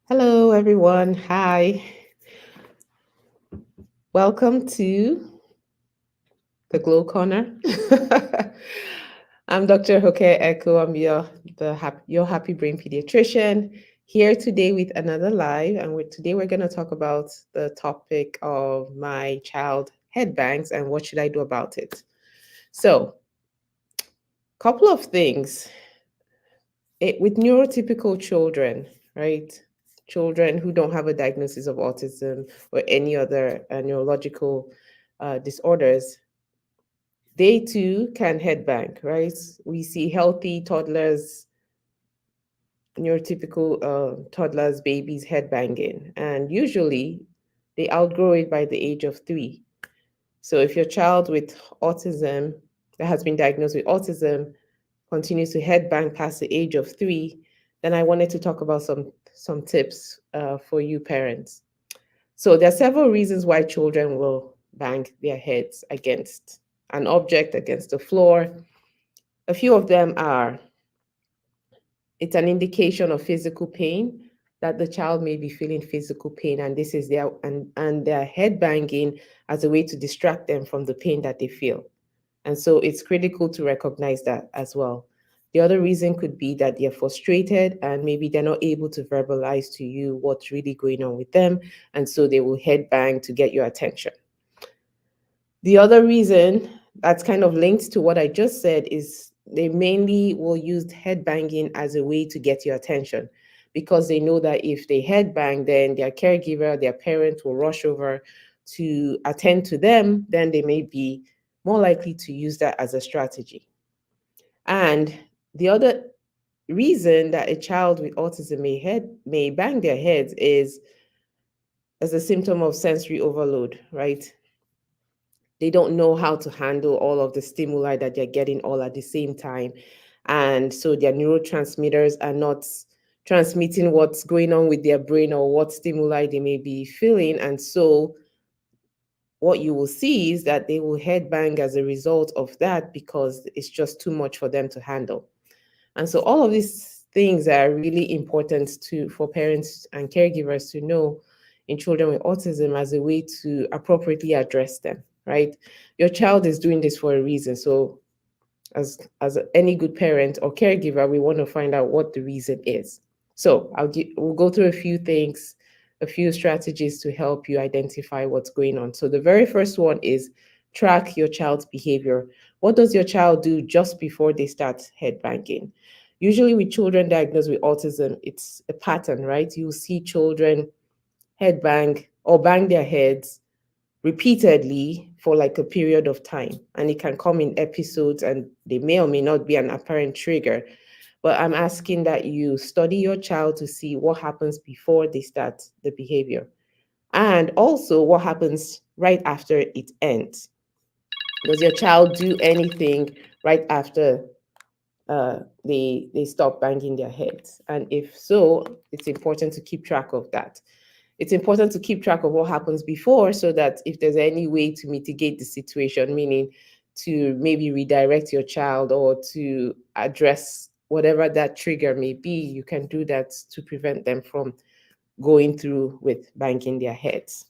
Hello, everyone. Hi. Welcome to the Glow Corner. I'm Dr. Hoke Echo. I'm your happy brain pediatrician here today with another live. And today we're going to talk about the topic of my child headbangs and what should I do about it. So, couple of things. With neurotypical children, right? Children who don't have a diagnosis of autism or any other neurological disorders, they too can headbang, right? We see healthy toddlers, neurotypical toddlers, babies headbanging, and usually they outgrow it by the age of 3. So if your child with autism that has been diagnosed with autism continues to headbang past the age of 3, then I wanted to talk about some tips for you parents. So there are several reasons why children will bang their heads against an object, against the floor. A few of them are it's an indication of physical pain that the child may be feeling physical pain, and this is their head banging as a way to distract them from the pain that they feel. And so it's critical to recognize that as well. The other reason could be that they're frustrated and maybe they're not able to verbalize to you what's really going on with them. And so they will headbang to get your attention. The other reason that's kind of linked to what I just said is they mainly will use headbanging as a way to get your attention because they know that if they headbang, then their caregiver, their parent will rush over to attend to them, then they may be more likely to use that as a strategy. And the other reason that a child with autism may bang their heads is as a symptom of sensory overload, right? They don't know how to handle all of the stimuli that they're getting all at the same time. And so their neurotransmitters are not transmitting what's going on with their brain or what stimuli they may be feeling. And so what you will see is that they will headbang as a result of that because it's just too much for them to handle. And so all of these things are really important for parents and caregivers to know in children with autism as a way to appropriately address them, right? Your child is doing this for a reason. So as any good parent or caregiver, we want to find out what the reason is. So we'll go through a few things, a few strategies to help you identify what's going on. So the very first one is track your child's behavior. What does your child do just before they start headbanging? Usually with children diagnosed with autism, it's a pattern, right? You see children headbang or bang their heads repeatedly for like a period of time. And it can come in episodes and they may or may not be an apparent trigger. But I'm asking that you study your child to see what happens before they start the behavior and also what happens right after it ends. Does your child do anything right after they stop banging their heads? And if so, it's important to keep track of that. It's important to keep track of what happens before so that if there's any way to mitigate the situation, meaning to maybe redirect your child or to address whatever that trigger may be, you can do that to prevent them from going through with banging their heads.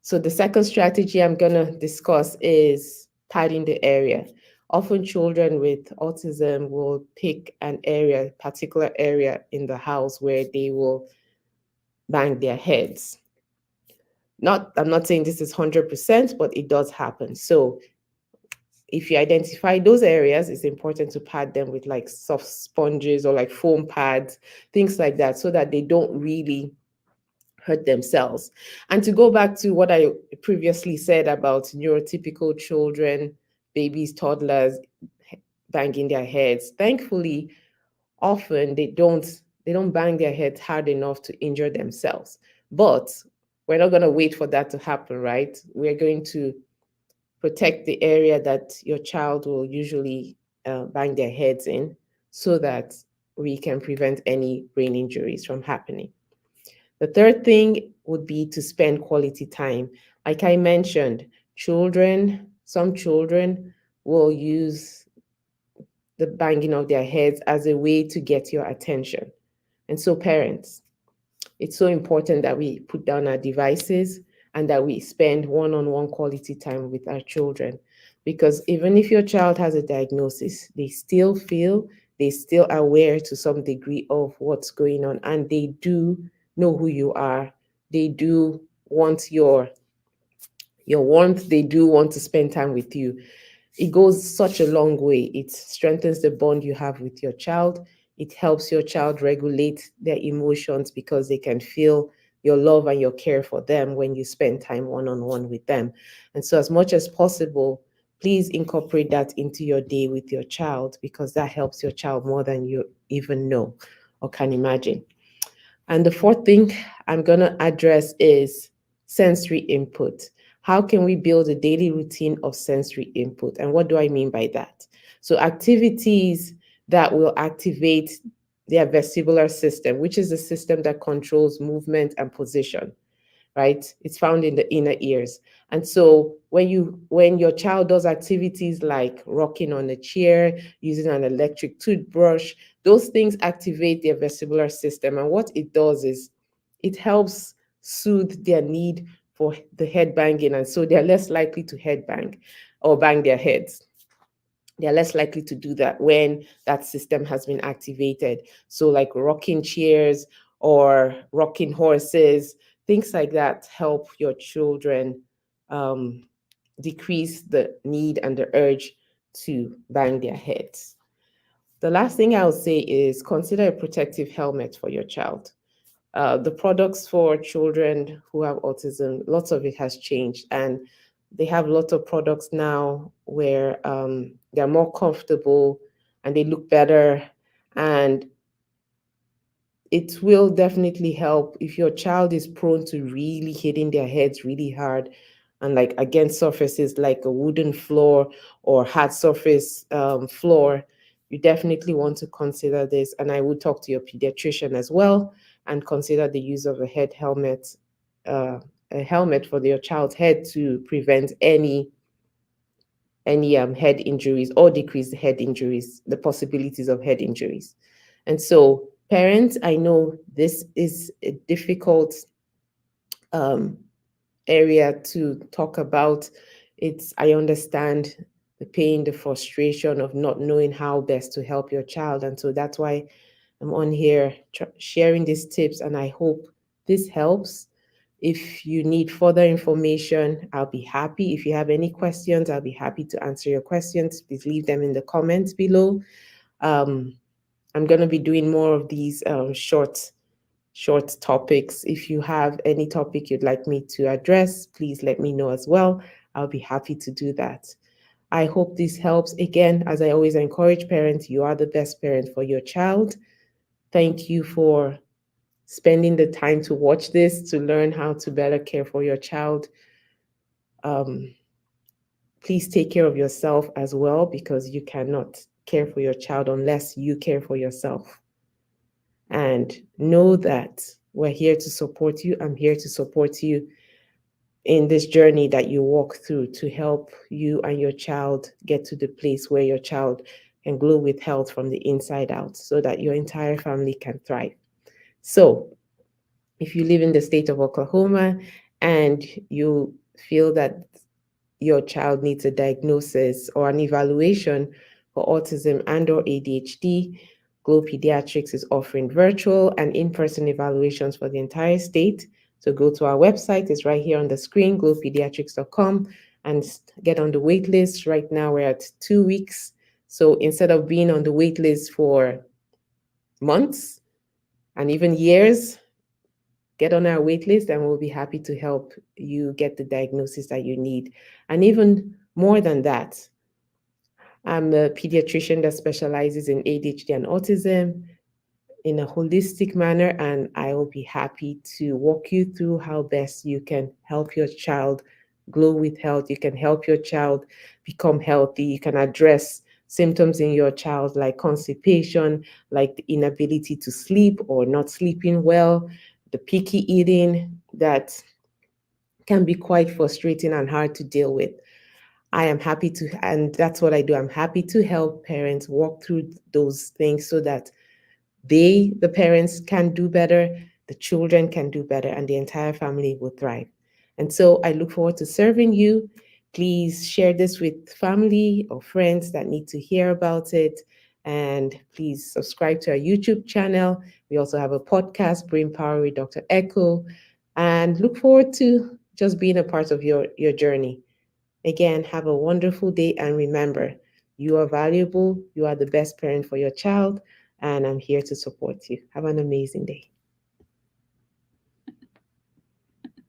So the second strategy I'm going to discuss is padding the area. Often children with autism will pick an area, particular area in the house where they will bang their heads. I'm not saying this is 100%, but it does happen. So if you identify those areas, it's important to pad them with like soft sponges or like foam pads, things like that, so that they don't really hurt themselves. And to go back to what I previously said about neurotypical children, babies, toddlers banging their heads, thankfully, often they don't bang their heads hard enough to injure themselves. But we're not going to wait for that to happen, right? We're going to protect the area that your child will usually bang their heads in so that we can prevent any brain injuries from happening. The third thing would be to spend quality time. Like I mentioned, some children will use the banging of their heads as a way to get your attention. And so, parents, It's so important that we put down our devices and that we spend one-on-one quality time with our children. Because even if your child has a diagnosis, they still aware to some degree of what's going on, and they do know who you are. They do want your warmth. They do want to spend time with you. It goes such a long way. It strengthens the bond you have with your child. It helps your child regulate their emotions because they can feel your love and your care for them when you spend time one on one with them. And so, as much as possible, please incorporate that into your day with your child because that helps your child more than you even know or can imagine. And the fourth thing I'm going to address is sensory input. How can we build a daily routine of sensory input? And what do I mean by that? So, activities that will activate their vestibular system, which is the system that controls movement and position, right? It's found in the inner ears. And so when your child does activities like rocking on a chair, using an electric toothbrush, those things activate their vestibular system. And what it does is it helps soothe their need for the head banging. And so they're less likely to head bang or bang their heads. They're less likely to do that when that system has been activated. So, like rocking chairs or rocking horses, things like that help your children um, decrease the need and the urge to bang their heads. The last thing I'll say is consider a protective helmet for your child. The products for children who have autism, lots of it has changed, and they have lots of products now where they're more comfortable and they look better, and it will definitely help if your child is prone to really hitting their heads really hard and like against surfaces like a wooden floor or hard surface floor. You definitely want to consider this, and I would talk to your pediatrician as well and consider the use of uh, a helmet for your child's head to prevent any head injuries or decrease the head injuries, the possibilities of head injuries. And so, parents, I know this is a difficult um, area to talk about. I understand the pain, the frustration of not knowing how best to help your child. And so that's why I'm on here sharing these tips, and I hope this helps. If you need further information, I'll be happy. If you have any questions, I'll be happy to answer your questions. Please leave them in the comments below. Um, I'm going to be doing more of these short topics. If you have any topic you'd like me to address, please let me know as well. I'll be happy to do that. I hope this helps. Again, as I always encourage parents, you are the best parent for your child. Thank you for spending the time to watch this to learn how to better care for your child. Um, please take care of yourself as well because you cannot care for your child unless you care for yourself. And know that we're here to support you. I'm here to support you in this journey that you walk through to help you and your child get to the place where your child can glow with health from the inside out so that your entire family can thrive. So, if you live in the state of Oklahoma and you feel that your child needs a diagnosis or an evaluation for autism and or ADHD, Glow Pediatrics is offering virtual and in-person evaluations for the entire state. So go to our website, it's right here on the screen, glowpediatrics.com, and get on the wait list. Right now we're at 2 weeks. So instead of being on the wait list for months and even years, get on our wait list and we'll be happy to help you get the diagnosis that you need. And even more than that, I'm a pediatrician that specializes in ADHD and autism in a holistic manner, and I will be happy to walk you through how best you can help your child glow with health. You can help your child become healthy. You can address symptoms in your child like constipation, like the inability to sleep or not sleeping well, the picky eating that can be quite frustrating and hard to deal with. I am happy to, and that's what I do. I'm happy to help parents walk through those things so that the parents can do better the children can do better, and the entire family will thrive. And so I look forward to serving you. Please share this with family or friends that need to hear about it. And please subscribe to our YouTube channel. We also have a podcast, Brain Power with Dr. Echo. And look forward to just being a part of your journey. Again, have a wonderful day. And remember, you are valuable. You are the best parent for your child. And I'm here to support you. Have an amazing day.